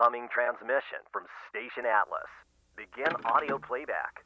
Incoming transmission from Station Atlas. Begin audio playback.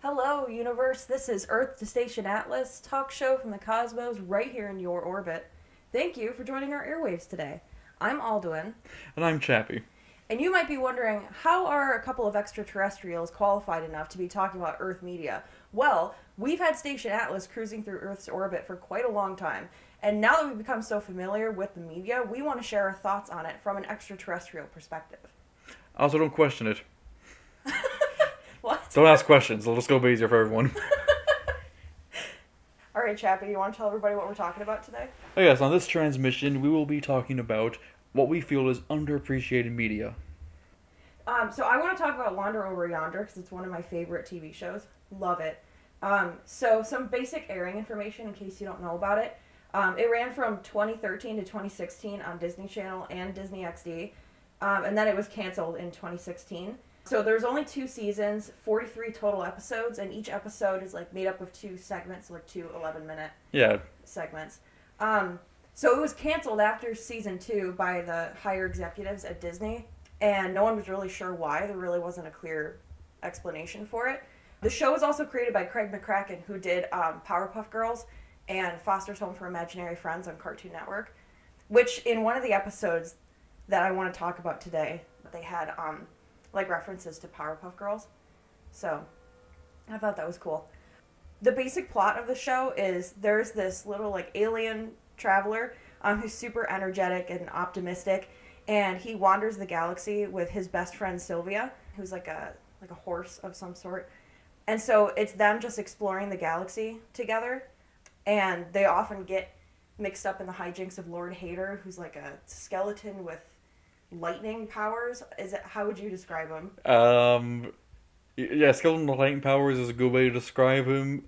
Hello, universe. This is Earth to Station Atlas, talk show from the cosmos right here in your orbit. Thank you for joining our airwaves today. I'm Aldwin. And I'm Chappie. And you might be wondering, how are a couple of extraterrestrials qualified enough to be talking about Earth media? Well, we've had Station Atlas cruising through Earth's orbit for quite a long time. And now that we've become so familiar with the media, we want to share our thoughts on it from an extraterrestrial perspective. Also, don't question it. What? Don't ask questions. It'll just go easier for everyone. All right, Chappie, you want to tell everybody what we're talking about today? Oh yes, on this transmission, we will be talking about what we feel is underappreciated media. So I want to talk about Wander Over Yonder because it's one of my favorite TV shows. Love it. So some basic airing information in case you don't know about it. It ran from 2013 to 2016 on Disney Channel and Disney XD. And then it was canceled in 2016. So there's only 2 seasons, 43 total episodes, and each episode is like made up of 2 segments, like 2 11-minute segments. So it was canceled after season 2 by the higher executives at Disney, and no one was really sure why. There really wasn't a clear explanation for it. The show was also created by Craig McCracken, who did Powerpuff Girls and Foster's Home for Imaginary Friends on Cartoon Network, which in one of the episodes that I want to talk about today, they had like references to Powerpuff Girls. So I thought that was cool. The basic plot of the show is there's this little like alien traveler who's super energetic and optimistic, and he wanders the galaxy with his best friend Sylvia, who's like a horse of some sort. And so it's them just exploring the galaxy together, and they often get mixed up in the hijinks of Lord Hater, who's like a skeleton with lightning powers. How would you describe him? Yeah, skeleton with lightning powers is a good way to describe him.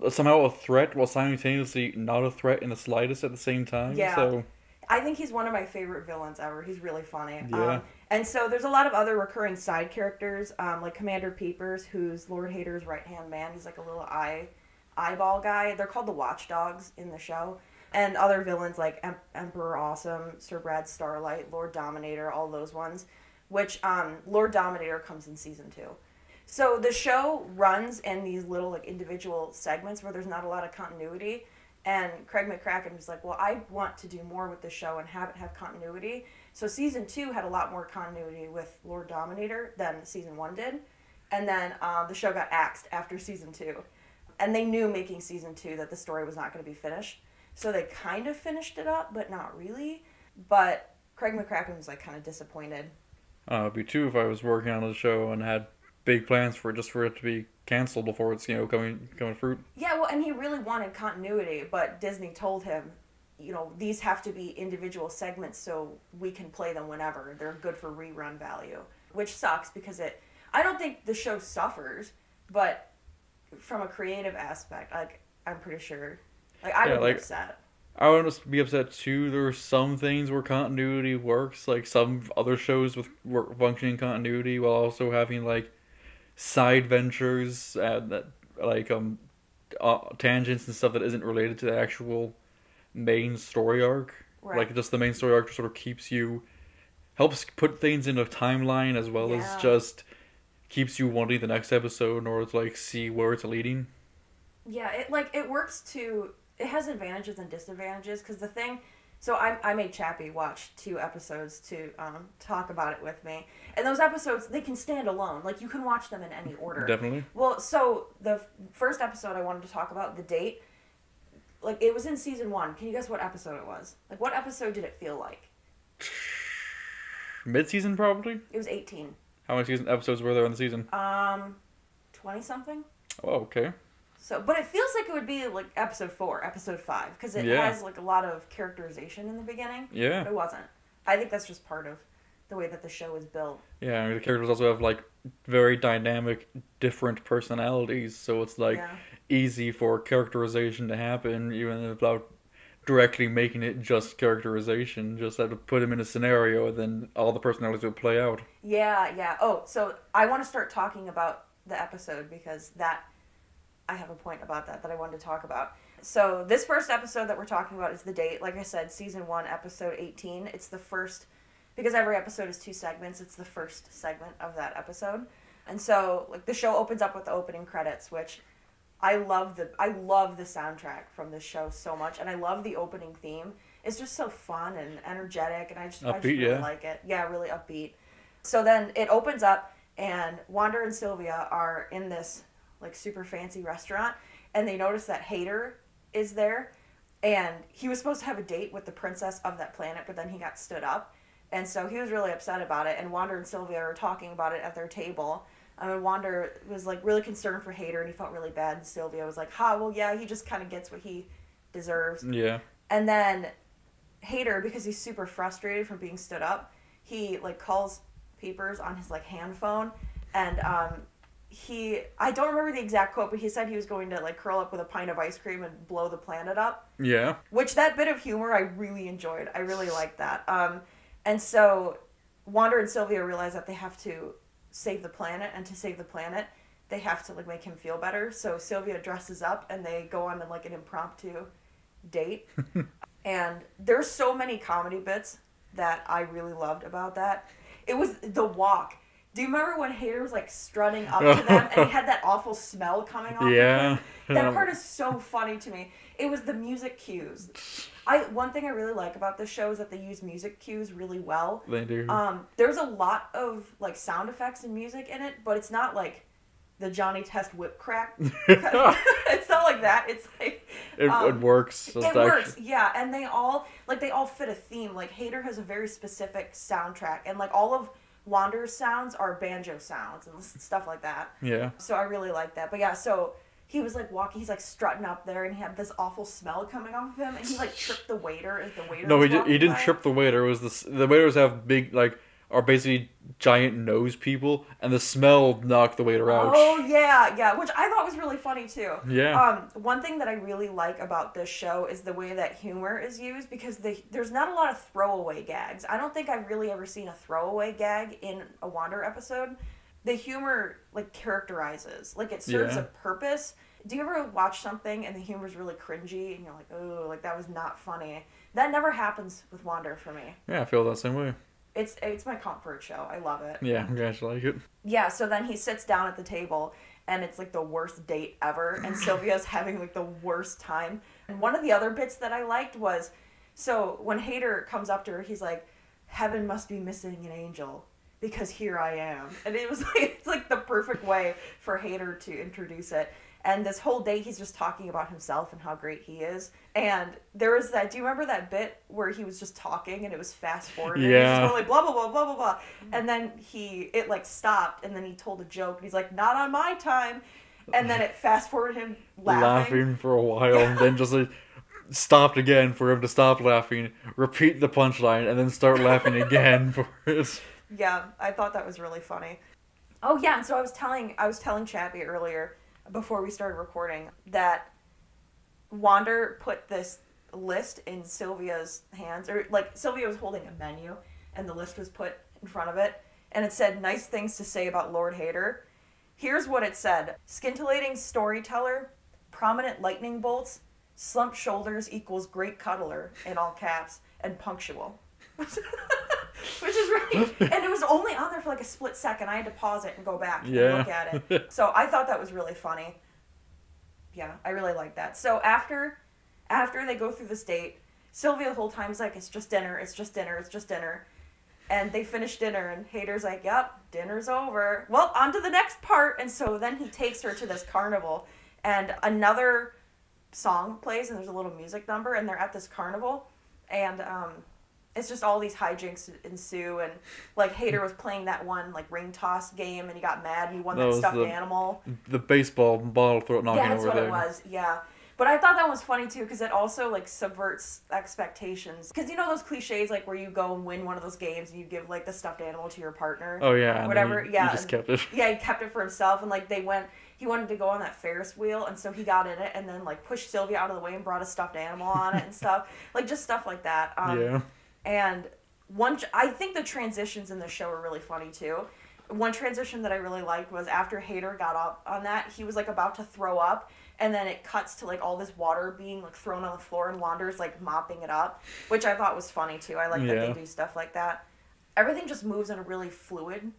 Somehow a threat, while simultaneously not a threat in the slightest at the same time. Yeah. So I think he's one of my favorite villains ever. He's really funny. Yeah. And so there's a lot of other recurring side characters, like Commander Peepers, who's Lord Hater's right-hand man. He's like a little eyeball guy. They're called the Watchdogs in the show. And other villains like Emperor Awesome, Sir Brad Starlight, Lord Dominator, all those ones. Which Lord Dominator comes in season 2. So the show runs in these little like individual segments where there's not a lot of continuity. And Craig McCracken was like, well, I want to do more with the show and have it have continuity. So season 2 had a lot more continuity with Lord Dominator than season 1 did. And then the show got axed after season 2. And they knew making season 2 that the story was not going to be finished. So they kind of finished it up, but not really. But Craig McCracken was like kind of disappointed. it'd be too if I was working on the show and had big plans for it to be canceled before it's coming fruit. Yeah, well, and he really wanted continuity, but Disney told him, these have to be individual segments so we can play them whenever. They're good for rerun value, which sucks because I don't think the show suffers, but from a creative aspect, I'm pretty sure. I would be upset. I would just be upset too. There are some things where continuity works, like some other shows with functioning continuity, while also having like side ventures that tangents and stuff that isn't related to the actual main story arc. Right. Like just the main story arc sort of helps put things in a timeline as well as just keeps you wanting the next episode in order to like see where it's leading. Yeah, it works to. It has advantages and disadvantages because the thing So I made Chappie watch 2 episodes to talk about it with me. And those episodes, they can stand alone. Like, you can watch them in any order. Definitely. Well, so the first episode I wanted to talk about, The Date, like, it was in season 1. Can you guess what episode it was? Like, what episode did it feel like? Mid-season, probably? It was 18. How many episodes were there in the season? 20-something. Oh, okay. So, but it feels like it would be like episode 4, episode 5, because it has like a lot of characterization in the beginning. Yeah. But it wasn't. I think that's just part of the way that the show is built. Yeah, I mean, the characters also have like very dynamic, different personalities, so it's like easy for characterization to happen, even without directly making it just characterization. Just have to put them in a scenario, and then all the personalities will play out. Yeah. Oh, so I want to start talking about the episode because I have a point about that I wanted to talk about. So this first episode that we're talking about is The Date. Like I said, season 1, episode 18. It's the first, because every episode is 2 segments, it's the first segment of that episode. And so, like, the show opens up with the opening credits, which I love the soundtrack from this show so much, and I love the opening theme. It's just so fun and energetic, and I just really like it. Yeah, really upbeat. So then it opens up, and Wander and Sylvia are in this like super fancy restaurant, and they notice that Hader is there, and he was supposed to have a date with the princess of that planet, but then he got stood up, and so he was really upset about it, and Wander and Sylvia are talking about it at their table. Wander was like really concerned for Hader, and he felt really bad, and Sylvia was like, well, yeah, he just kind of gets what he deserves. Yeah. And then Hader, because he's super frustrated from being stood up, he like calls Peepers on his like hand phone, and I don't remember the exact quote, but he said he was going to like curl up with a pint of ice cream and blow the planet up. Yeah. Which, that bit of humor I really enjoyed. I really liked that. And so Wander and Sylvia realize that they have to save the planet, and to save the planet, they have to like make him feel better. So Sylvia dresses up, and they go on like an impromptu date. And there's so many comedy bits that I really loved about that. It was the walk. Do you remember when Hader was like strutting up to them and he had that awful smell coming off of him? That part is so funny to me. It was the music cues. One thing I really like about this show is that they use music cues really well. They do. There's a lot of like sound effects and music in it, but it's not like the Johnny Test whip crack. It's not like that. It's like it works. It works, yeah, and they all fit a theme. Like Hader has a very specific soundtrack, and like all of Wander's sounds are banjo sounds and stuff like that. Yeah. So I really like that. But yeah, so he was like walking, he's like strutting up there, and he had this awful smell coming off of him, and he like tripped the waiter as the waiter. No, was he didn't trip the waiter. It was the waiters have big are basically giant nose people, and the smell knocked the waiter out. Oh yeah, which I thought was really funny too. Yeah. One thing that I really like about this show is the way that humor is used, because there's not a lot of throwaway gags. I don't think I've really ever seen a throwaway gag in a Wander episode. The humor like characterizes, like it serves a purpose. Do you ever watch something and the humor's really cringy and you're like, oh, like that was not funny? That never happens with Wander for me. Yeah, I feel that same way. It's my comfort show. I love it. Yeah, I'm glad you like it. Yeah, so then he sits down at the table, and it's like the worst date ever, and Sylvia's having like the worst time. And one of the other bits that I liked was, so when Hader comes up to her, he's like, heaven must be missing an angel, because here I am. And it was like, it's like the perfect way for Hader to introduce it. And this whole day, he's just talking about himself and how great he is. And there was that, do you remember that bit where he was just talking and it was fast forward? Yeah. And he was just going like, blah, blah, blah, blah, blah, blah. And then it like stopped, and then he told a joke, and he's like, not on my time. And then it fast forwarded him laughing for a while, and then just like stopped again for him to stop laughing, repeat the punchline, and then start laughing again for it. Yeah, I thought that was really funny. Oh yeah, and so I was telling Chappie earlier, before we started recording, that Wander put this list in Sylvia's hands, or like Sylvia was holding a menu and the list was put in front of it, and it said nice things to say about Lord Hader. Here's what it said: scintillating storyteller, prominent lightning bolts, slumped shoulders equals great cuddler in all caps, and punctual. Which is right. And it was only on there for like a split second. I had to pause it and go back and look at it. So I thought that was really funny. Yeah, I really like that. So after they go through this date, Sylvia the whole time is like, it's just dinner, it's just dinner, it's just dinner. And they finish dinner, and Hader's like, yep, dinner's over. Well, on to the next part. And so then he takes her to this carnival, and another song plays, and there's a little music number, and they're at this carnival, and it's just all these hijinks ensue, and like Hader was playing that one like ring toss game, and he got mad, and he won that stuffed animal. The baseball bottle throw knocking over there. Yeah, that's what it was. Yeah. But I thought that was funny, too, because it also, like, subverts expectations. Because you know those cliches, like, where you go and win one of those games and you give, like, the stuffed animal to your partner? Oh, yeah. Whatever. He just kept it. Yeah, he kept it for himself. And, like, he wanted to go on that Ferris wheel, and so he got in it and then, like, pushed Sylvia out of the way and brought a stuffed animal on it and stuff. Like, just stuff like that. Yeah. And I think the transitions in the show are really funny, too. One transition that I really liked was after Hader got up on that, he was, like, about to throw up. And then it cuts to, like, all this water being, like, thrown on the floor, and Wander's, like, mopping it up, which I thought was funny, too. I like that they do stuff like that. Everything just moves in a really fluid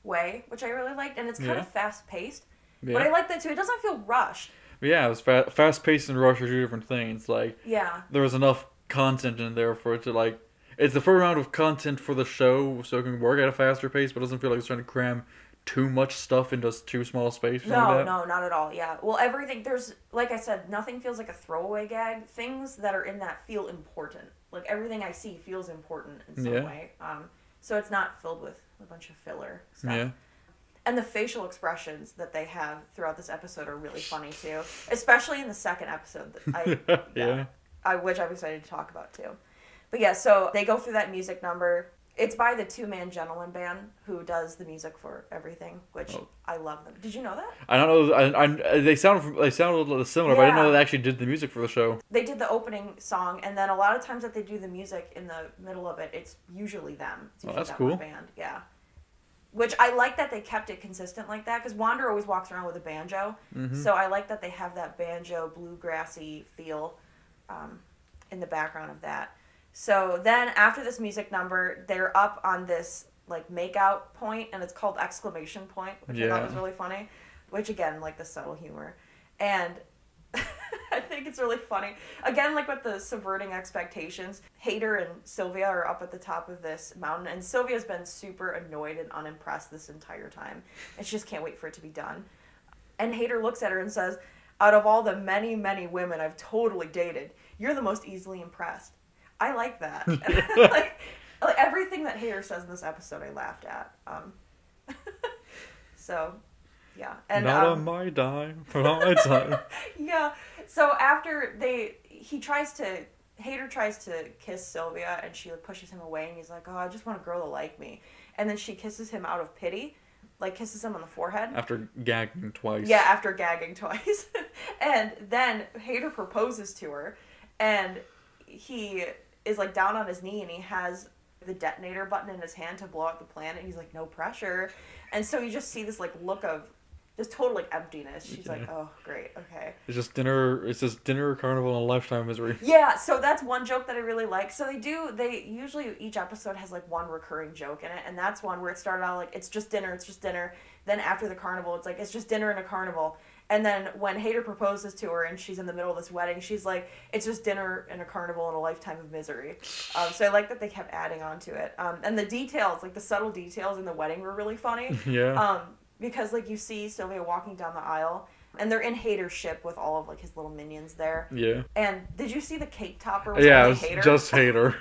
way, which I really liked, and it's kind of fast-paced. Yeah. But I like that, too. It doesn't feel rushed. Yeah, it was fast-paced and rushed are two different things. Like, there was enough content in there for it to, like... It's the full amount of content for the show, so it can work at a faster pace, but it doesn't feel like it's trying to cram too much stuff into too small space. No, not at all, yeah. Well, everything, there's, like I said, nothing feels like a throwaway gag. Things that are in that feel important. Like, everything I see feels important in some way. So it's not filled with a bunch of filler stuff. Yeah. And the facial expressions that they have throughout this episode are really funny, too. Especially in the second episode, which I'm excited to talk about, too. But yeah, so they go through that music number. It's by the two-man gentleman band who does the music for everything, which I love them. Did you know that? I don't know. They sound a little similar, but I didn't know they actually did the music for the show. They did the opening song, and then a lot of times that they do the music in the middle of it, it's usually them. It's usually that's cool. One band, yeah. Which I like that they kept it consistent like that, because Wander always walks around with a banjo. Mm-hmm. So I like that they have that banjo, bluegrassy feel in the background of that. So then after this music number, they're up on this like make-out point, and it's called exclamation point, which I thought was really funny. Which again, like the subtle humor. And I think it's really funny. Again, like with the subverting expectations, Hader and Sylvia are up at the top of this mountain, and Sylvia's been super annoyed and unimpressed this entire time. And she just can't wait for it to be done. And Hader looks at her and says, out of all the many, many women I've totally dated, you're the most easily impressed. I like that. like everything that Hader says in this episode, I laughed at. So, yeah. And, not on my dime, but on my time. Yeah. So after Hader tries to kiss Sylvia, and she pushes him away, and he's like, oh, I just want a girl to like me. And then she kisses him out of pity, like kisses him on the forehead. After gagging twice. Yeah, after gagging twice. And then Hader proposes to her, and he is like down on his knee, and he has the detonator button in his hand to blow out the planet. He's like, no pressure. And so you just see this like look of just total like emptiness. She's like, oh great, okay. It's just dinner, carnival, and a lifetime of misery. Yeah, so that's one joke that I really like. So they usually, each episode has like one recurring joke in it, and that's one where it started out like, it's just dinner. Then after the carnival, it's like, it's just dinner and a carnival. And then when Hader proposes to her and she's in the middle of this wedding, she's like, it's just dinner and a carnival and a lifetime of misery. So I like that they kept adding on to it. And the details, like the subtle details in the wedding were really funny. Yeah. Because like you see Sylvia walking down the aisle, and they're in Hader's ship with all of like his little minions there. Yeah. And did you see the cake topper? Yeah, it was Hader? Just Hader.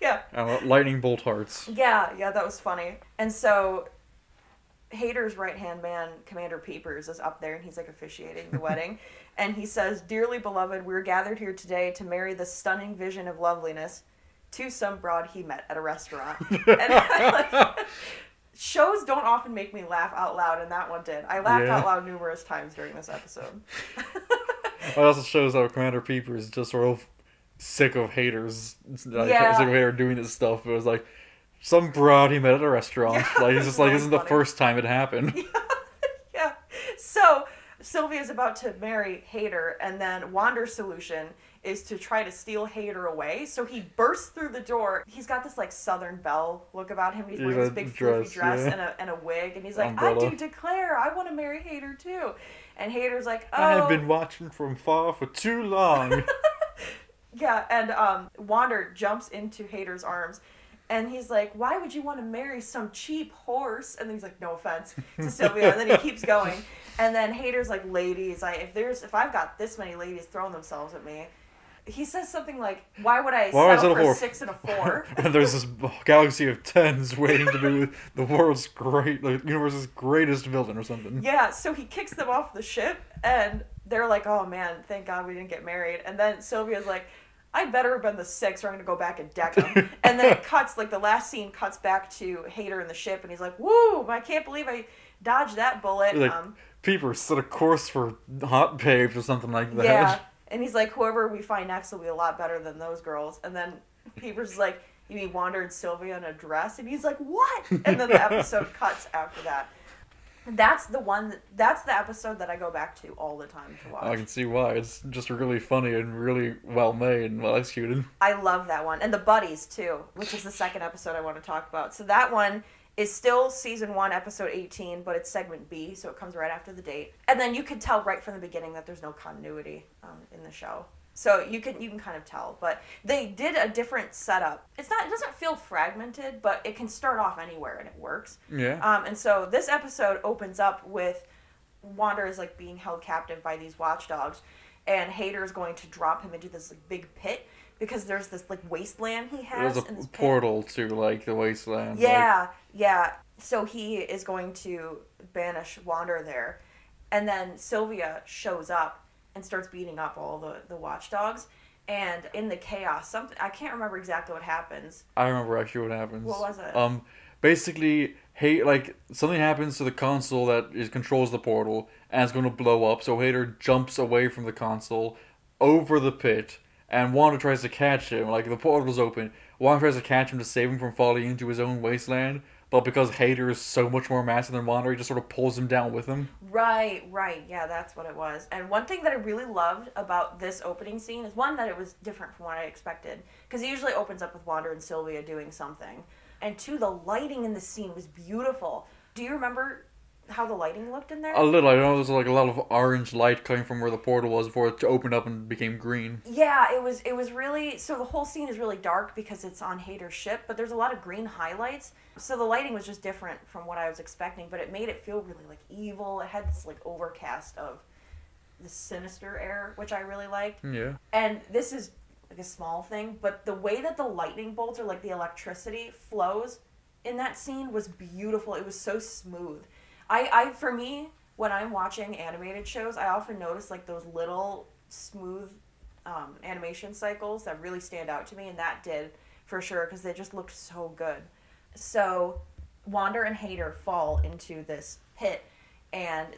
Yeah. Lightning bolt hearts. Yeah, that was funny. And so Hader's right-hand man, Commander Peepers, is up there, and he's like officiating the wedding. And he says, dearly beloved, we're gathered here today to marry the stunning vision of loveliness to some broad he met at a restaurant. And shows don't often make me laugh out loud, and that one did. I laughed out loud numerous times during this episode. It also shows how Commander Peepers is just sort of sick of Hader's, sick of Hader doing this stuff. It was like, some broad he met at a restaurant. Yeah, like, he's just like, this isn't the first time it happened. Yeah. So Sylvia's about to marry Hader, and then Wander's solution is to try to steal Hader away. So he bursts through the door. He's got this like Southern Belle look about him. He's wearing this big floofy dress and a wig, and he's like, umbrella. I do declare, I want to marry Hader too. And Hader's like, oh, I've been watching from far for too long. Yeah, and Wander jumps into Hader's arms, and he's like, "Why would you want to marry some cheap horse?" And then he's like, "No offense to Sylvia," and then he keeps going, and then Hader's like, "Ladies, if I've got this many ladies throwing themselves at me." He says something like, "Why would I settle for a 6 and a 4?" And there's this galaxy of 10s waiting to be the world's the universe's greatest villain or something. Yeah, so he kicks them off the ship, and they're like, "Oh man, thank God we didn't get married." And then Sylvia's like, "I'd better have been the 6 or I'm going to go back and deck him." And then it cuts, like the last scene cuts back to Hader in the ship, and he's like, "Woo, I can't believe I dodged that bullet." Like, Peepers set a course for hot babes or something like that. Yeah. And he's like, "Whoever we find next will be a lot better than those girls." And then Peepers is like, "You mean Wander and Sylvia in a dress?" And he's like, "What?" And then the episode cuts after that. That's the episode that I go back to all the time to watch. I can see why. It's just really funny and really well made and well executed. I love that one. And the Buddies, too, which is the second episode I want to talk about. So that one is still season 1, episode 18, but it's segment B, so it comes right after the date. And then you can tell right from the beginning that there's no continuity in the show. So you can kind of tell, but they did a different setup. It doesn't feel fragmented, but it can start off anywhere and it works. Yeah. And so this episode opens up with Wander is like being held captive by these watchdogs, and Hader is going to drop him into this like big pit because there's this like wasteland he has. There's in this a portal to like the wasteland. Yeah, yeah. So he is going to banish Wander there, and then Sylvia shows up and starts beating up all the watchdogs. And in the chaos, I can't remember exactly what happens. I remember actually what happens. What was it? Basically, something happens to the console that controls the portal, and it's going to blow up. So Hader jumps away from the console, over the pit, and Wanda tries to catch him. Like, the portal's open. Wanda tries to catch him to save him from falling into his own wasteland. But because Hader is so much more massive than Wanda, he just sort of pulls him down with him. Right. Yeah, that's what it was. And one thing that I really loved about this opening scene is, one, that it was different from what I expected. Because it usually opens up with Wander and Sylvia doing something. And 2, the lighting in the scene was beautiful. Do you remember how the lighting looked in there? A little. I know there was like a lot of orange light coming from where the portal was before it opened up and became green. Yeah, it was really... So the whole scene is really dark because it's on Hader's ship, but there's a lot of green highlights. So the lighting was just different from what I was expecting, but it made it feel really like evil. It had this like overcast of the sinister air, which I really liked. Yeah. And this is like a small thing, but the way that the lightning bolts or like the electricity flows in that scene was beautiful. It was so smooth. For me, when I'm watching animated shows, I often notice like those little smooth animation cycles that really stand out to me, and that did for sure because they just looked so good. So Wander and Hader fall into this pit, and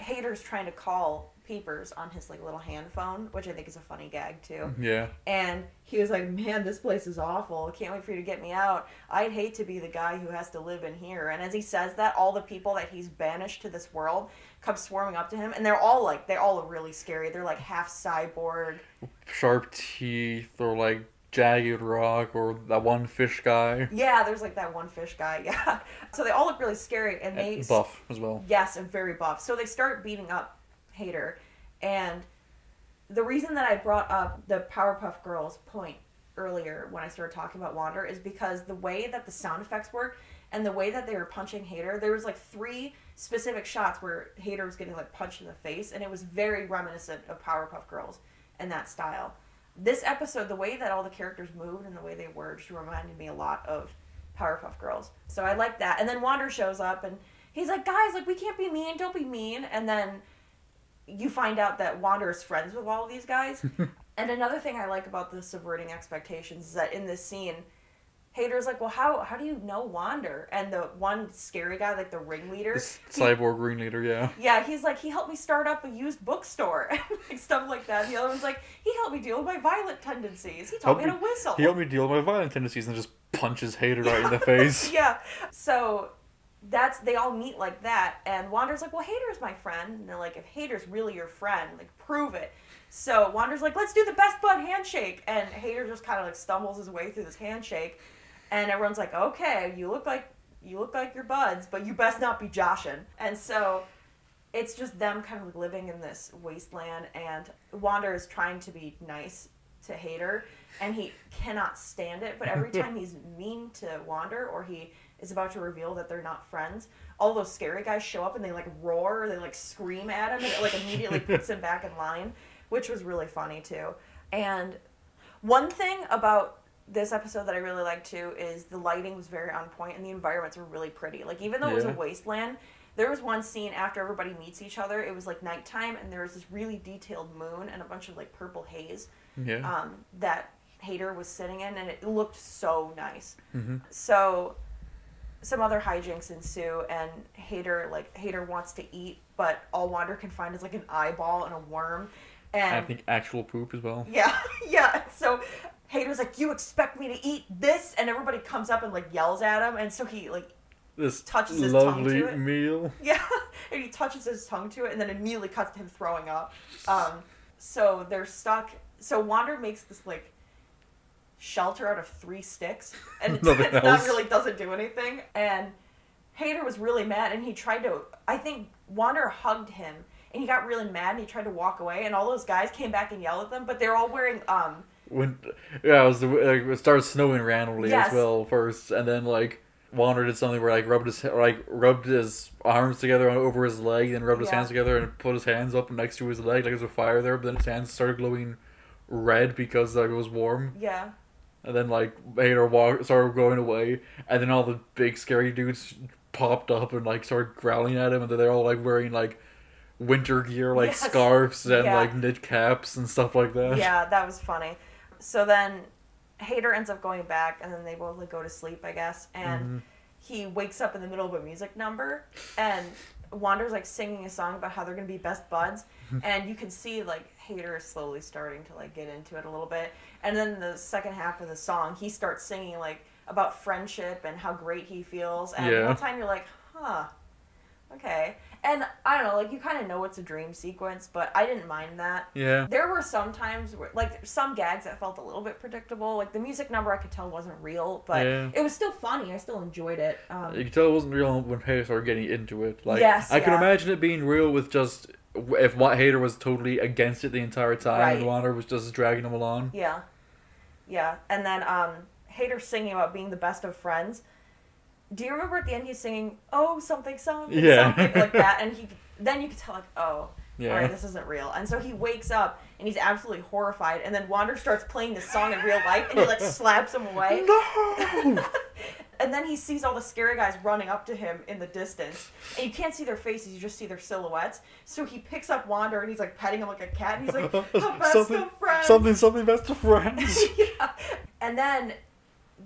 Hader's trying to call Peepers on his like little hand phone, which I think is a funny gag too. Yeah. And he was like, "Man, this place is awful. Can't wait for you to get me out. I'd hate to be the guy who has to live in here." And as he says that, all the people that he's banished to this world come swarming up to him, and they all look really scary. They're like half cyborg, Sharp teeth, or like jagged rock, or that one fish guy. Yeah, there's like that one fish guy. Yeah. So they all look really scary, and they buff as well. Yes, and very buff. So they start beating up Hader, and the reason that I brought up the Powerpuff Girls point earlier when I started talking about Wander is because the way that the sound effects work and the way that they were punching Hader, there was like 3 specific shots where Hader was getting like punched in the face, and it was very reminiscent of Powerpuff Girls in that style. This episode, the way that all the characters moved and the way they were just reminded me a lot of Powerpuff Girls. So I like that. And then Wander shows up, and he's like, "Guys, like, we can't be mean. Don't be mean." And then you find out that Wander is friends with all of these guys. And another thing I like about the subverting expectations is that in this scene, Hader's like, "Well, how do you know Wander?" And the one scary guy, like the ringleader, cyborg ringleader, yeah. Yeah, he's like, "He helped me start up a used bookstore," and like stuff like that. And the other one's like, "He helped me deal with my violent tendencies. He taught me how to whistle." He helped me deal with my violent tendencies, and just punches Hader right in the face. Yeah. So they all meet like that, and Wander's like, "Well, Hader's my friend." And they're like, "If Hader's really your friend, like, prove it." So Wander's like, "Let's do the best bud handshake," and Hader just kind of like stumbles his way through this handshake, and everyone's like, "Okay, you look like you're buds, but you best not be joshing." And so it's just them kind of living in this wasteland, and Wander is trying to be nice to Hader, and he cannot stand it. But every time he's mean to Wander, or he is about to reveal that they're not friends, all those scary guys show up and they like roar, or they like scream at him, and it like immediately puts him back in line, which was really funny too. And one thing about this episode that I really liked too is the lighting was very on point and the environments were really pretty. Like, even though it was a wasteland, there was one scene after everybody meets each other, it was like nighttime, and there was this really detailed moon and a bunch of like purple haze that Hader was sitting in, and it looked so nice. So some other hijinks ensue, and Hader wants to eat, but all Wander can find is like an eyeball and a worm. And I think actual poop as well. Yeah. So Hader's like, "You expect me to eat this?" And everybody comes up and like yells at him, and so he like touches his tongue to it. Lovely meal. Yeah, and he touches his tongue to it, and then immediately cuts to him throwing up. So they're stuck. So Wander makes this like shelter out of 3 sticks, and it doesn't do anything. And Hader was really mad, and he tried to. I think Wander hugged him. And he got really mad, and he tried to walk away, and all those guys came back and yelled at them, but they're all wearing, it started snowing randomly as well first, and then, like, Wander did something where, like, rubbed his arms together over his leg, then rubbed his hands together and put his hands up next to his leg, like there was a fire there, but then his hands started glowing red because, like, it was warm. Yeah. And then, like, Hader started going away, and then all the big scary dudes popped up and, like, started growling at him, and then they're all, like, wearing, like, winter gear, like scarves and like knit caps and stuff like that. Yeah, that was funny. So then Hader ends up going back, and then they both like go to sleep, I guess, and he wakes up in the middle of a music number, and Wander's like singing a song about how they're gonna be best buds, and you can see like Hader is slowly starting to like get into it a little bit, and then the second half of the song he starts singing like about friendship and how great he feels, and one time you're like, okay. And I don't know, like, you kind of know it's a dream sequence, but I didn't mind that. Yeah. There were some times where, like, some gags that felt a little bit predictable. Like, the music number I could tell wasn't real, but it was still funny. I still enjoyed it. You could tell it wasn't real when Hader started getting into it. Like, yes, I could imagine it being real with just if Hader was totally against it the entire time, and Wander was just dragging him along. Yeah. Yeah. And then Hader singing about being the best of friends. Do you remember at the end he's singing, "Oh, something, something," something like that, and then you could tell, like, oh, all right, this isn't real. And so he wakes up, and he's absolutely horrified, and then Wander starts playing this song in real life, and he, like, slaps him away. No! And then he sees all the scary guys running up to him in the distance, and you can't see their faces, you just see their silhouettes. So he picks up Wander, and he's, like, petting him like a cat, and he's like, "The best of friends!" Something best of friends! Yeah. And then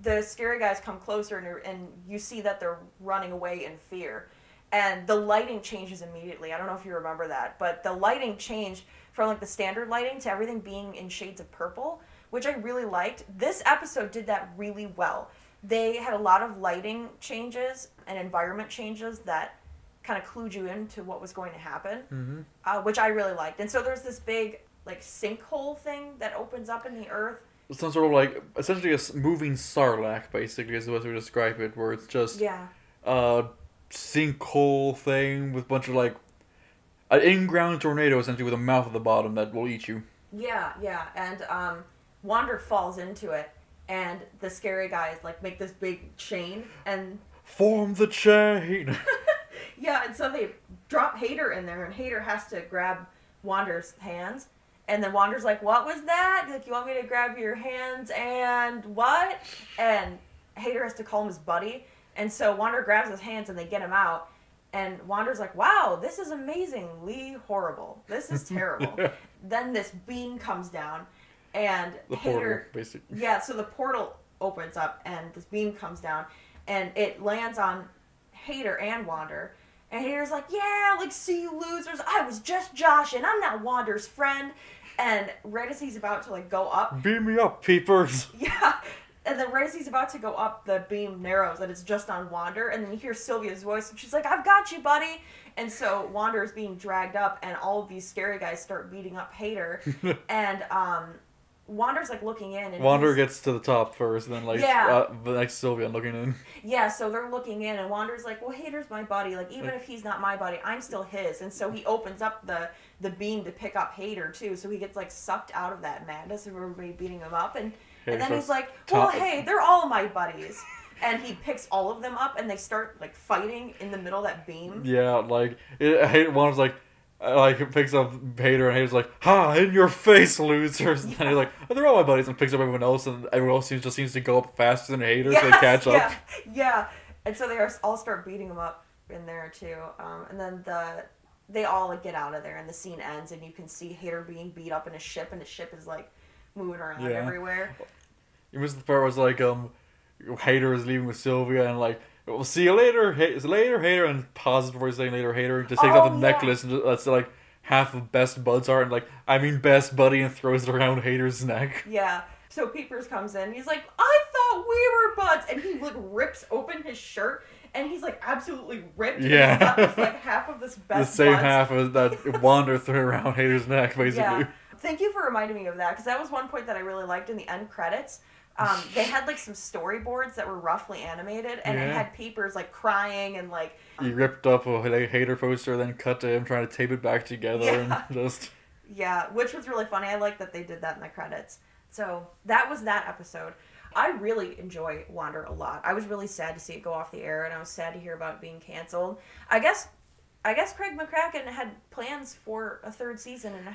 the scary guys come closer, and you see that they're running away in fear. And the lighting changes immediately. I don't know if you remember that, but the lighting changed from like the standard lighting to everything being in shades of purple, which I really liked. This episode did that really well. They had a lot of lighting changes and environment changes that kind of clued you into what was going to happen, which I really liked. And so there's this big like sinkhole thing that opens up in the earth. Some sort of like essentially a moving sarlacc, basically, is the way to describe it, where it's just a sinkhole thing with a bunch of like an in-ground tornado, essentially, with a mouth at the bottom that will eat you. Yeah, and Wander falls into it, and the scary guys like make this big chain and form the chain. Yeah, and so they drop Hader in there, and Hader has to grab Wander's hands. And then Wander's like, "What was that? Like, you want me to grab your hands and what?" And Hader has to call him his buddy. And so Wander grabs his hands and they get him out. And Wander's like, "Wow, this is amazingly horrible. This is terrible." Then this beam comes down, and the Hader, portal, basically. Yeah, so the portal opens up, and this beam comes down, and it lands on Hader and Wander. And Hader's like, "Yeah, like, see you losers. I was just joshing. I'm not Wander's friend." And right as he's about to, like, go up... Beam me up, peepers! Yeah. And then right as he's about to go up, the beam narrows, and it's just on Wander. And then you hear Sylvia's voice, and she's like, "I've got you, buddy!" And so Wander is being dragged up, and all of these scary guys start beating up Hader. And Wander's like looking in, and Wander gets to the top first, and then like the next Sylvia looking in. Yeah, so they're looking in, and Wander's like, well, Hader's my buddy. Like, even if he's not my buddy, I'm still his. And so he opens up the beam to pick up Hader too. So he gets like sucked out of that madness of everybody beating him up, and then he's like, well, hey, they're all my buddies. And he picks all of them up, and they start like fighting in the middle of that beam. Yeah, like Wander's like picks up Hader, and Hader's like, "Ha, in your face, losers!" And then he's like, "Oh, they're all my buddies," and picks up everyone else, and everyone else just seems to go up faster than Hader, so they catch up. Yeah, and so they all start beating him up in there too, and then they all like get out of there, and the scene ends, and you can see Hader being beat up in a ship, and the ship is like moving around everywhere. It was the part where it's like Hader is leaving with Sylvia, and like, we'll see you later, Hader, and pauses before he's saying later, Hader, just takes out the necklace, and that's like half of best buds are, and like, I mean best buddy, and throws it around Hader's neck. Yeah. So Peepers comes in, he's like, I thought we were buds, and he like rips open his shirt, and he's like absolutely ripped. Yeah. He's got this, like half of this best the same buds. half of that Wander threw around Hader's neck, basically. Yeah. Thank you for reminding me of that, because that was one point that I really liked in the end credits. They had like some storyboards that were roughly animated, and it had Peepers like crying and like. He ripped up a Hader poster, then cut to him trying to tape it back together, and just. Yeah, which was really funny. I like that they did that in the credits. So that was that episode. I really enjoy Wander a lot. I was really sad to see it go off the air, and I was sad to hear about it being canceled. I guess Craig McCracken had plans for a third season, and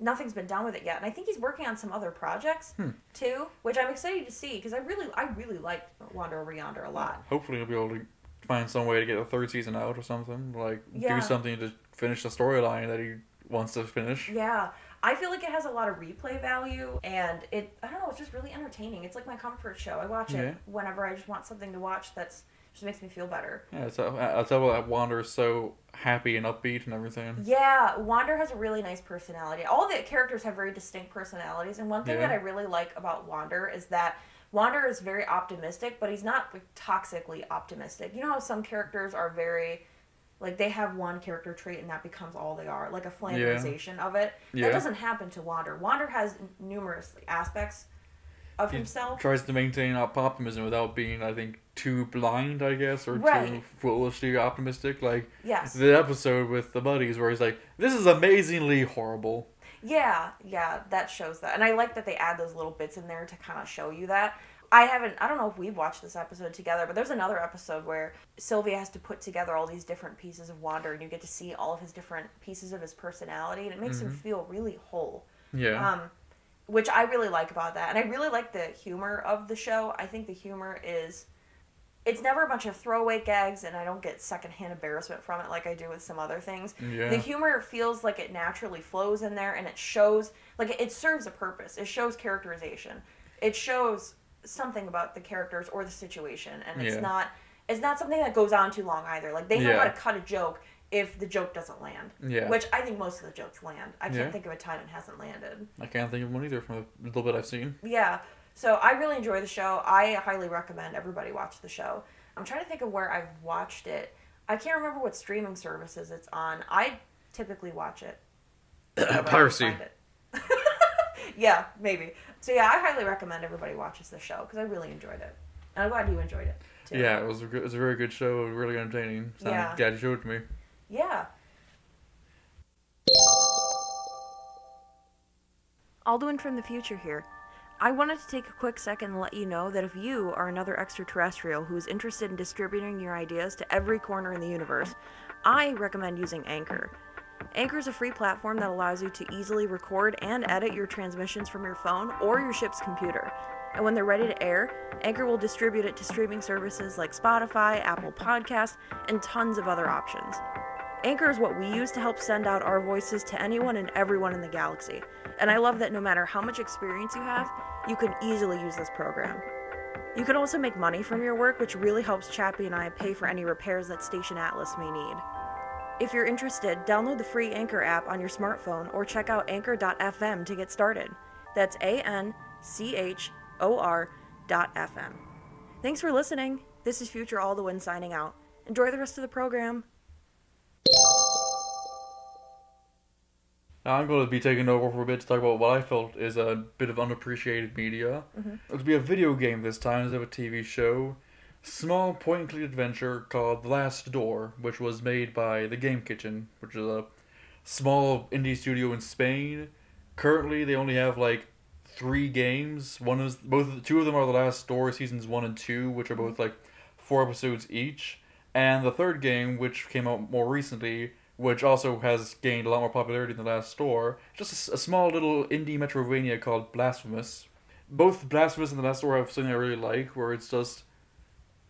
nothing's been done with it yet. And I think he's working on some other projects too, which I'm excited to see, because I really liked Wander Over Yonder a lot. Hopefully he'll be able to find some way to get a third season out or something. Like, do something to finish the storyline that he wants to finish. Yeah. I feel like it has a lot of replay value, and I don't know, it's just really entertaining. It's like my comfort show. I watch it whenever I just want something to watch that's just makes me feel better. Yeah, I'll tell you that Wander is so happy and upbeat and everything. Yeah, Wander has a really nice personality. All the characters have very distinct personalities, and one thing that I really like about Wander is that Wander is very optimistic, but he's not like toxically optimistic. You know how some characters are very... like, they have one character trait, and that becomes all they are. Like, a flamboyization of it. That doesn't happen to Wander. Wander has numerous aspects of himself. He tries to maintain optimism without being, I think, too blind, I guess, or too foolishly optimistic. Like, the episode with the buddies where he's like, this is amazingly horrible. Yeah, that shows that. And I like that they add those little bits in there to kind of show you that. I don't know if we've watched this episode together, but there's another episode where Sylvia has to put together all these different pieces of Wander, and you get to see all of his different pieces of his personality, and it makes him feel really whole. Yeah. Which I really like about that. And I really like the humor of the show. I think the humor it's never a bunch of throwaway gags, and I don't get secondhand embarrassment from it like I do with some other things. Yeah. The humor feels like it naturally flows in there, and it shows, like, it serves a purpose. It shows characterization. It shows something about the characters or the situation, and it's not something that goes on too long either. Like, they know how to cut a joke if the joke doesn't land. Yeah. Which I think most of the jokes land. I can't think of a time it hasn't landed. I can't think of one either from the little bit I've seen. Yeah. So I really enjoy the show. I highly recommend everybody watch the show. I'm trying to think of where I've watched it. I can't remember what streaming services it's on. I typically watch it. Piracy. Yeah, maybe. So yeah, I highly recommend everybody watches the show, because I really enjoyed it. And I'm glad you enjoyed it, too. Yeah, it was a very good show. It was really entertaining. So I'm glad you showed it to me. Yeah. Aldwin from the future here. I wanted to take a quick second and let you know that if you are another extraterrestrial who is interested in distributing your ideas to every corner in the universe, I recommend using Anchor. Anchor is a free platform that allows you to easily record and edit your transmissions from your phone or your ship's computer. And when they're ready to air, Anchor will distribute it to streaming services like Spotify, Apple Podcasts, and tons of other options. Anchor is what we use to help send out our voices to anyone and everyone in the galaxy. And I love that no matter how much experience you have, you can easily use this program. You can also make money from your work, which really helps Chappie and I pay for any repairs that Station Atlas may need. If you're interested, download the free Anchor app on your smartphone or check out anchor.fm to get started. That's ANCHOR.fm. Thanks for listening. This is Future Aldwin signing out. Enjoy the rest of the program. Now I'm going to be taking over for a bit to talk about what I felt is a bit of unappreciated media. It'll be a video game this time instead of a TV show. Small point-and-click adventure called The Last Door, which was made by The Game Kitchen, which is a small indie studio in Spain. Currently, they only have like 3 games. Two of them are The Last Door seasons 1 and 2, which are both like 4 episodes each. And the third game, which came out more recently, which also has gained a lot more popularity than The Last Door, just a small little indie Metrovania called Blasphemous. Both Blasphemous and The Last Door have something I really like, where it's just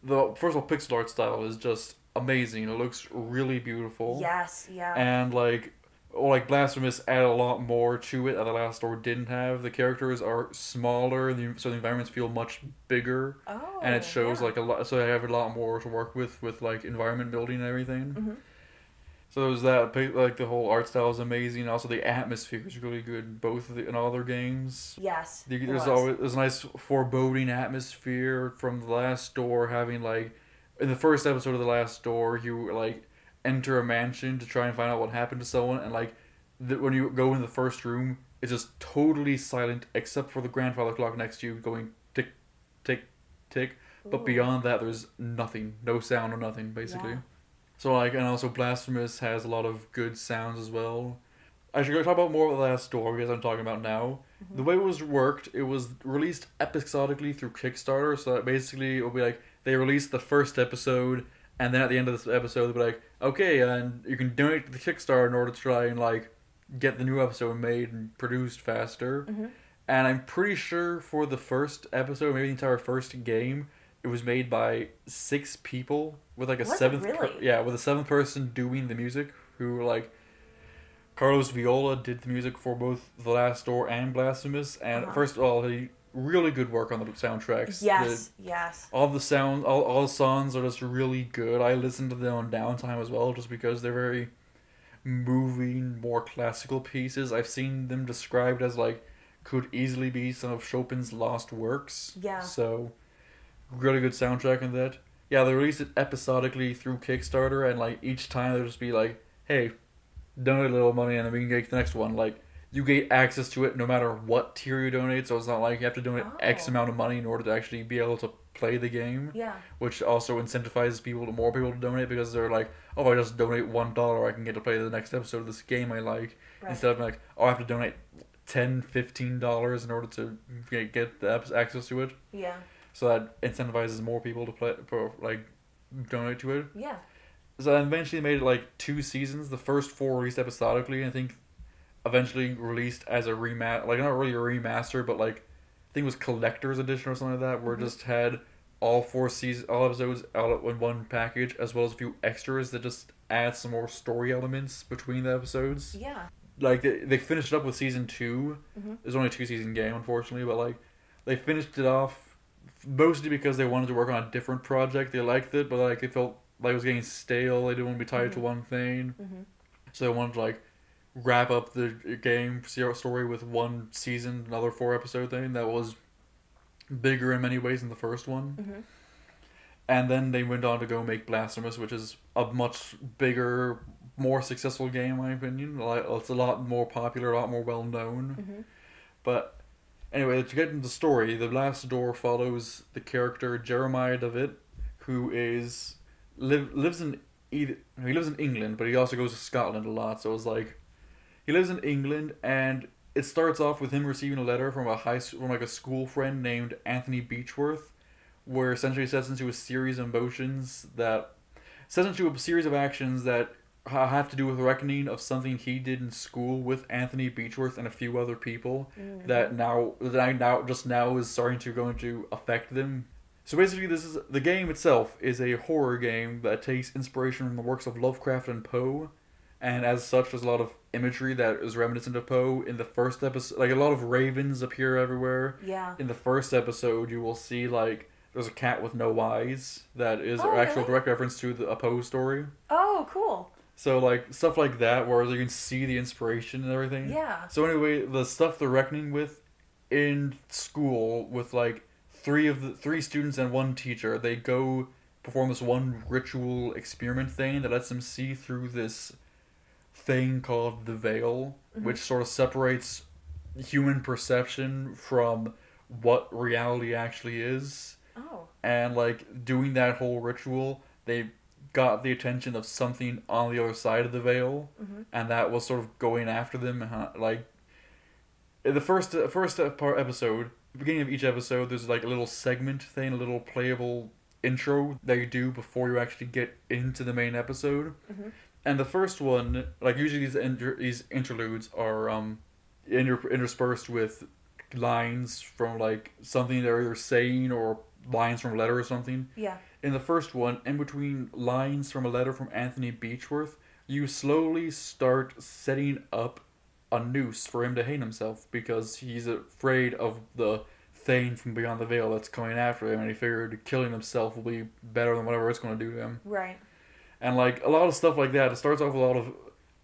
the first of all pixel art style is just amazing. It looks really beautiful. Yes, yeah. And like Blasphemous add a lot more to it that The Last Door didn't have. The characters are smaller, so the environments feel much bigger. Oh, and it shows yeah. like a lot. So they have a lot more to work with like environment building and everything. Mm-hmm. So there's that. Like the whole art style is amazing. Also the atmosphere is really good in in all their games. Yes. There's a nice foreboding atmosphere from The Last Door. Having like in the first episode of The Last Door, you like enter a mansion to try and find out what happened to someone, and like when you go in the first room, it's just totally silent except for the grandfather clock next to you going tick, tick, tick. But beyond that, there's nothing, no sound or nothing, basically. Yeah. So like, and also Blasphemous has a lot of good sounds as well. I should go talk about more about The Last Door because I'm talking about now. Mm-hmm. The way it was worked, it was released episodically through Kickstarter, so that basically it will be like they released the first episode, and then at the end of this episode they'll be like, okay, and you can donate to the Kickstarter in order to try and like get the new episode made and produced faster. Mm-hmm. And I'm pretty sure for the first episode, maybe the entire first game, it was made by 6 people with like a Was it seventh, really? with a 7th person doing the music. Who were like Carlos Viola did the music for both The Last Door and Blasphemous. And first of all, he really good work on the soundtracks. Yes, yes. All the songs are just really good. I listen to them on downtime as well, just because they're very moving, more classical pieces. I've seen them described as like could easily be some of Chopin's lost works. Yeah. So really good soundtrack in that. Yeah, they released it episodically through Kickstarter, and like each time they'll just be like, hey, donate a little money and then we can get the next one. Like, you get access to it no matter what tier you donate, so it's not like you have to donate X amount of money in order to actually be able to play the game. Yeah. Which also incentivizes more people to donate, because they're like, oh, if I just donate $1, I can get to play the next episode of this game I like. Right. Instead of like, oh, I have to donate $10, $15 in order to get the access to it. Yeah. So that incentivizes more people to donate to it. Yeah. So I eventually made it like 2 seasons. The first 4 released episodically, and I think eventually released as a remaster, like not really a remaster, but like I think it was collector's edition or something like that, where it just had all episodes out in one package, as well as a few extras that just add some more story elements between the episodes. Yeah. Like they finished it up with season 2. There's only a 2-season game, unfortunately, but like they finished it off mostly because they wanted to work on a different project. They liked it, but like they felt like it was getting stale. They didn't want to be tied to one thing, so they wanted to like wrap up the game story with 1 season, another 4-episode thing that was bigger in many ways than the first one. And then they went on to go make Blasphemous, which is a much bigger, more successful game in my opinion. Like, it's a lot more popular, a lot more well known. But anyway, to get into the story, The Last Door follows the character Jeremiah David, who lives in England, but he also goes to Scotland a lot. So it's like he lives in England, and it starts off with him receiving a letter from a school friend named Anthony Beechworth, where essentially it sets into a series of actions that have to do with reckoning of something he did in school with Anthony Beechworth and a few other people that now is starting to going to affect them. So basically, the game itself is a horror game that takes inspiration from the works of Lovecraft and Poe, and as such, there's a lot of imagery that is reminiscent of Poe. In the first episode, like a lot of ravens appear everywhere. Yeah. In the first episode, you will see like there's a cat with no eyes that is an actual direct reference to a Poe story. Oh, cool. So like stuff like that, where you can see the inspiration and everything. Yeah. So anyway, the stuff they're reckoning with in school with like 3 students and 1 teacher, they go perform this one ritual experiment thing that lets them see through this thing called the veil, which sort of separates human perception from what reality actually is. Oh. And, like, doing that whole ritual, they got the attention of something on the other side of the veil, and that was sort of going after them. Like, in the first episode, beginning of each episode, there's like a little segment thing, a little playable intro that you do before you actually get into the main episode. And the first one, like, usually these interludes are interspersed with lines from, like, something they're either saying or lines from a letter or something. Yeah. In the first one, in between lines from a letter from Anthony Beechworth, you slowly start setting up a noose for him to hang himself because he's afraid of the thing from beyond the veil that's coming after him, and he figured killing himself will be better than whatever it's going to do to him. Right. And, like, a lot of stuff like that, it starts off with a lot of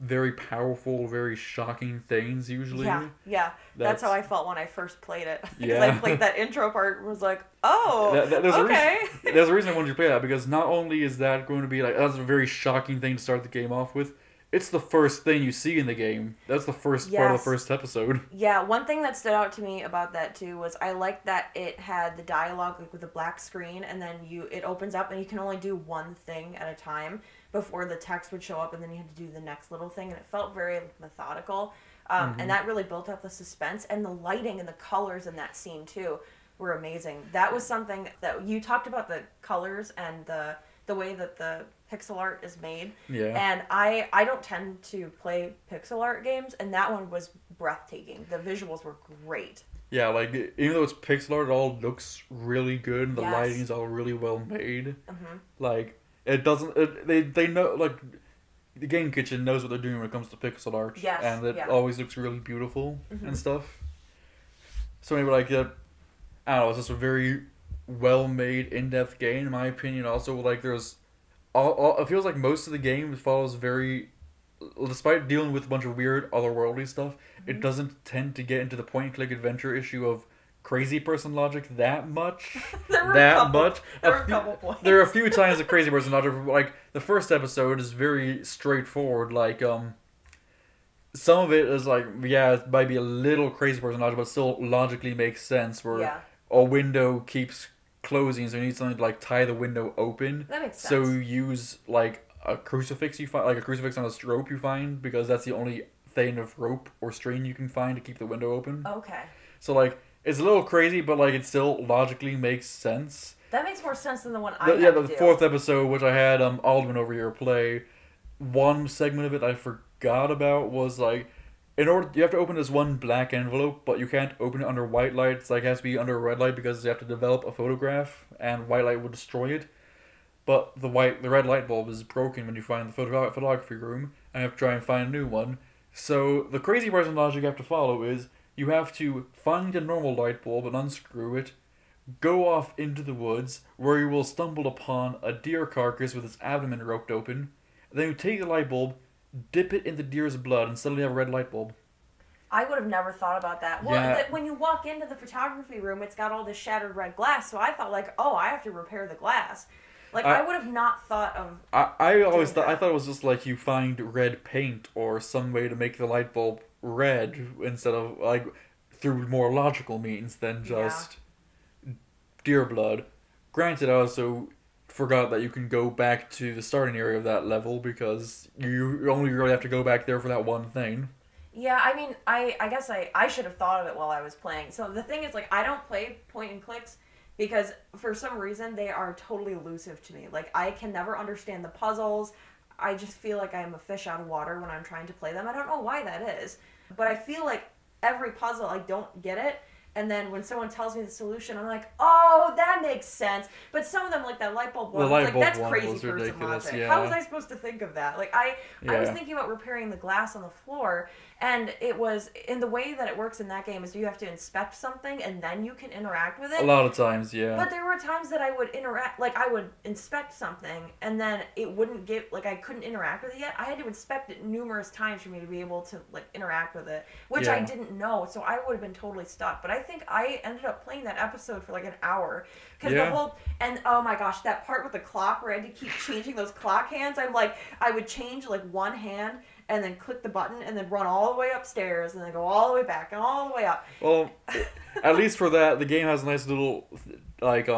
very powerful, very shocking things, usually. Yeah. That's how I felt when I first played it. Because Yeah. I played that intro part and was like, oh, okay. There's a reason I wanted you to play that, because not only is that going to be, like, that's a very shocking thing to start the game off with, it's the first thing you see in the game. That's the first part of the first episode. Yeah, one thing that stood out to me about that, too, was I liked that it had the dialogue, like, with a black screen, and then it opens up, and you can only do one thing at a time before the text would show up, and then you had to do the next little thing, and it felt very methodical, and that really built up the suspense, and the lighting and the colors in that scene, too, were amazing. That was something that you talked about, the colors and the way that the pixel art is made. Yeah. And I don't tend to play pixel art games, and that one was breathtaking. The visuals were great. Yeah, like, even though it's pixel art, it all looks really good. The lighting is all really well made. Like, it doesn't... They know, like, the Game Kitchen knows what they're doing when it comes to pixel art. Yes, and it always looks really beautiful and stuff. So anyway, like, I don't know, it's just a very well-made, in-depth game, in my opinion. Also, like, there's... it feels like most of the game follows very... Despite dealing with a bunch of weird, otherworldly stuff, it doesn't tend to get into the point-and-click adventure issue of crazy person logic that much. There were a couple points. There are a few times the crazy person logic, like, the first episode is very straightforward. Like, some of it is like, yeah, it might be a little crazy person logic, but still logically makes sense, where a window keeps closing, so you need something to, like, tie the window open. That makes sense. So you use, like, a crucifix you find, like a crucifix on a rope you find, because that's the only thing of rope or string you can find to keep the window open. Okay. So, like, it's a little crazy, but, like, it still logically makes sense. That makes more sense than the one I the fourth episode, which I had Aldwin over here play, one segment of it I forgot about was, like, you have to open this one black envelope, but you can't open it under white light. It's like, it has to be under a red light because you have to develop a photograph, and white light will destroy it. But the red light bulb is broken when you find the photography room, and you have to try and find a new one. So the crazy person logic you have to follow is, you have to find a normal light bulb and unscrew it, go off into the woods, where you will stumble upon a deer carcass with its abdomen roped open. Then you take the light bulb, dip it in the deer's blood, and suddenly have a red light bulb. I would have never thought about that. Well, when you walk into the photography room, it's got all this shattered red glass, so I thought, like, oh, I have to repair the glass. Like, I would have not thought of... I thought it was just like you find red paint or some way to make the light bulb red instead of, like, through more logical means than just deer blood. Granted, I also forgot that you can go back to the starting area of that level because you only really have to go back there for that one thing. Yeah, I mean, I guess I should have thought of it while I was playing. So the thing is, like, I don't play point and clicks because for some reason they are totally elusive to me. Like, I can never understand the puzzles. I just feel like I'm a fish out of water when I'm trying to play them. I don't know why that is. But I feel like every puzzle, I don't get it. And then when someone tells me the solution, I'm like, oh, that makes sense. But some of them, like that light bulb one, like, that's crazy person logic. Yeah. How was I supposed to think of that? Like, I was thinking about repairing the glass on the floor, and it was, in the way that it works in that game is you have to inspect something, and then you can interact with it. A lot of times, yeah. But there were times that I would I would inspect something, and then it wouldn't give, like, I couldn't interact with it yet. I had to inspect it numerous times for me to be able to, like, interact with it, which I didn't know, so I would have been totally stuck. But I think I ended up playing that episode for, like, an hour. Because the whole, and oh my gosh, that part with the clock where I had to keep changing those clock hands, I'm like, I would change, like, one hand, and then click the button, and then run all the way upstairs, and then go all the way back and all the way up. Well, at least for that, the game has a nice little like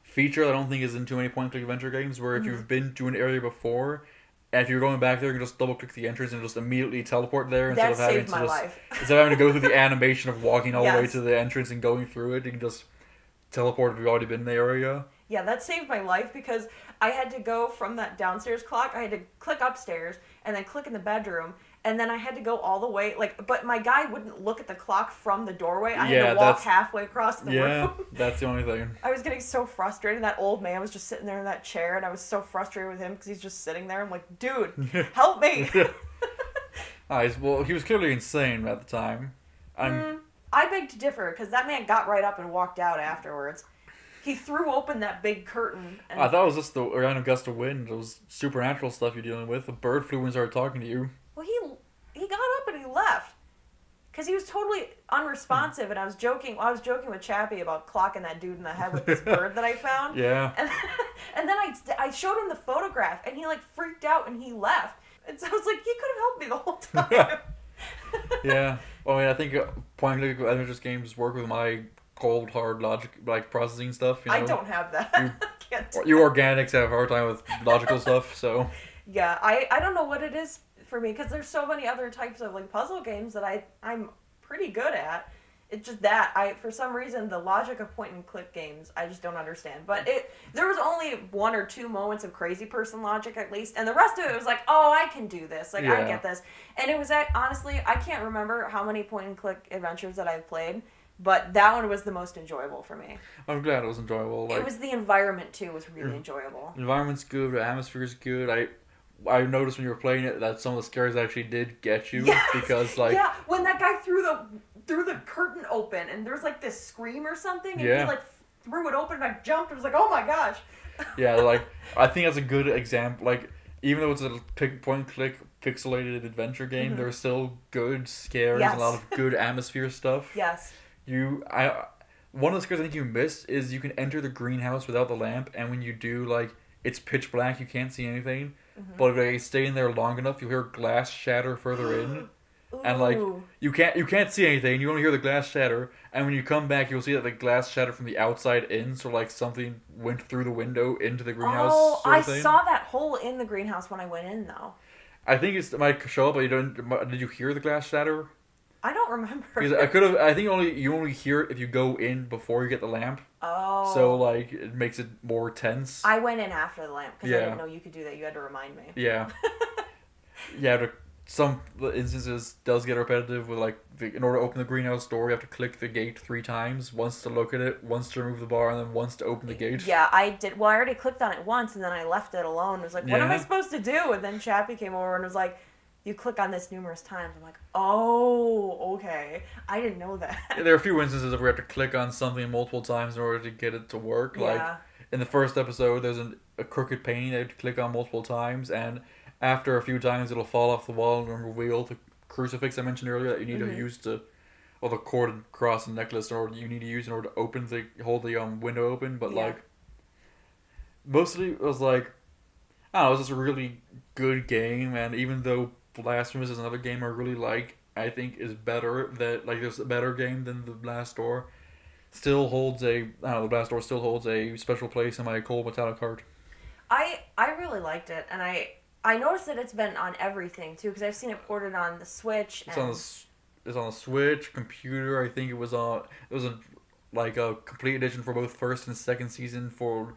feature that I don't think is in too many point-and-click adventure games, where if you've been to an area before, and if you're going back there, you can just double-click the entrance and just immediately teleport there instead of having instead of having to go through the animation of walking all the way to the entrance and going through it. You can just teleport if you've already been in the area. Yeah, that saved my life because I had to go from that downstairs clock. I had to click upstairs and then click in the bedroom, and then I had to go all the way. But my guy wouldn't look at the clock from the doorway. I had to walk halfway across the room. Yeah, that's the only thing. I was getting so frustrated. That old man was just sitting there in that chair, and I was so frustrated with him because he's just sitting there. I'm like, dude, help me. Well, he was clearly insane at the time. I beg to differ because that man got right up and walked out afterwards. He threw open that big curtain. And I thought it was just the random gust of wind. It was supernatural stuff you're dealing with. A bird flew and started talking to you. Well, he got up and he left. Because he was totally unresponsive, and I was joking with Chappie about clocking that dude in the head with this bird that I found. Yeah. And then I showed him the photograph, and he, freaked out, and he left. And so I was like, he could have helped me the whole time. Yeah. Well, I mean, I think point-and-click adventure games work with my cold, hard logic, processing stuff. You know? I don't have that. You organics have a hard time with logical stuff, so. Yeah, I don't know what it is for me, because there's so many other types of puzzle games that I'm pretty good at. It's just that for some reason the logic of point and click games I just don't understand. But there was only 1 or 2 moments of crazy person logic at least, and the rest of it was oh, I can do this, I get this. And it was honestly, I can't remember how many point and click adventures that I've played, but that one was the most enjoyable for me. I'm glad it was enjoyable. It was the environment too was really enjoyable. The environment's good, the atmosphere's good. I noticed when you were playing it that some of the scares actually did get you because yeah, when that guy threw the curtain open and there's this scream or something and he threw it open and I jumped. I was like, oh my gosh. Yeah, I think that's a good example. Even though it's a point-and-click pixelated adventure game, there's still good scares and a lot of good atmosphere stuff. Yes. One of the scares I think you missed is you can enter the greenhouse without the lamp, and when you do, it's pitch black, you can't see anything. But if you stay in there long enough, you'll hear glass shatter further in. And you can't see anything, you only hear the glass shatter, and when you come back you'll see that the glass shattered from the outside in, so something went through the window into the greenhouse. Oh, I saw that hole in the greenhouse when I went in though. I think it might show up, but did you hear the glass shatter? I don't remember. Because I think you only hear it if you go in before you get the lamp. Oh. So it makes it more tense. I went in after the lamp because I didn't know you could do that. You had to remind me. Yeah. Yeah, some instances does get repetitive with in order to open the greenhouse door you have to click the gate 3 times, once to look at it, once to remove the bar, and then once to open the gate. Yeah, I did. Well, I already clicked on it once and then I left it alone. I was like, what am I supposed to do? And then Chappie came over and was like, you click on this numerous times. I'm like, oh, okay. I didn't know that. Yeah, there are a few instances where we have to click on something multiple times in order to get it to work. Yeah. In the first episode, there's a crooked pane that you have to click on multiple times, and after a few times it'll fall off the wall and reveal the crucifix I mentioned earlier that you need to use or the cord and cross and necklace you need to use in order to hold the window open. But mostly it was I don't know, it was just a really good game, and even though Blasphemous is another game I really I think is better, there's a better game than the Blast Door, the Blast Door still holds a special place in my cold metallic heart. I really liked it, and I noticed that it's been on everything too, because I've seen it ported on the Switch. It's on the Switch, computer. I think it was a complete edition for both first and second season for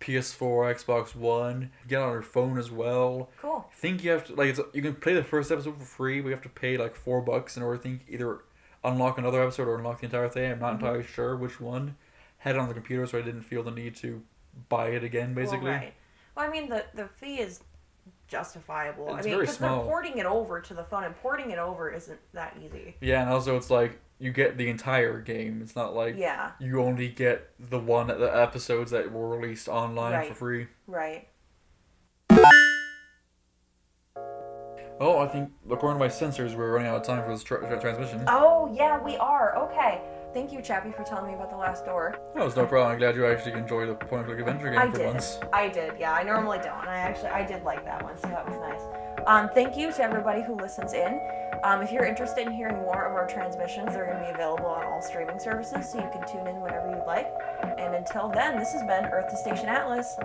PS4, Xbox One. You get it on your phone as well. Cool. I think you have to you can play the first episode for free, but you have to pay $4 in order to either unlock another episode or unlock the entire thing. I'm not entirely sure which one. Had it on the computer, so I didn't feel the need to buy it again. Basically. Well, right. Well, I mean the fee is justifiable. It's because they're porting it over to the phone, and porting it over isn't that easy. Yeah, and also it's you get the entire game. It's not you only get the episodes that were released online for free. Right. Oh, I think according to my sensors, we're running out of time for this transmission. Oh yeah, we are. Okay. Thank you, Chappie, for telling me about The Last Door. No, it's no problem. I'm glad you actually enjoyed the point-and-click adventure game once. I did, yeah. I normally don't, and I did like that one, so that was nice. Thank you to everybody who listens in. If you're interested in hearing more of our transmissions, they're going to be available on all streaming services, so you can tune in whenever you'd like. And until then, this has been Earth to Station Atlas.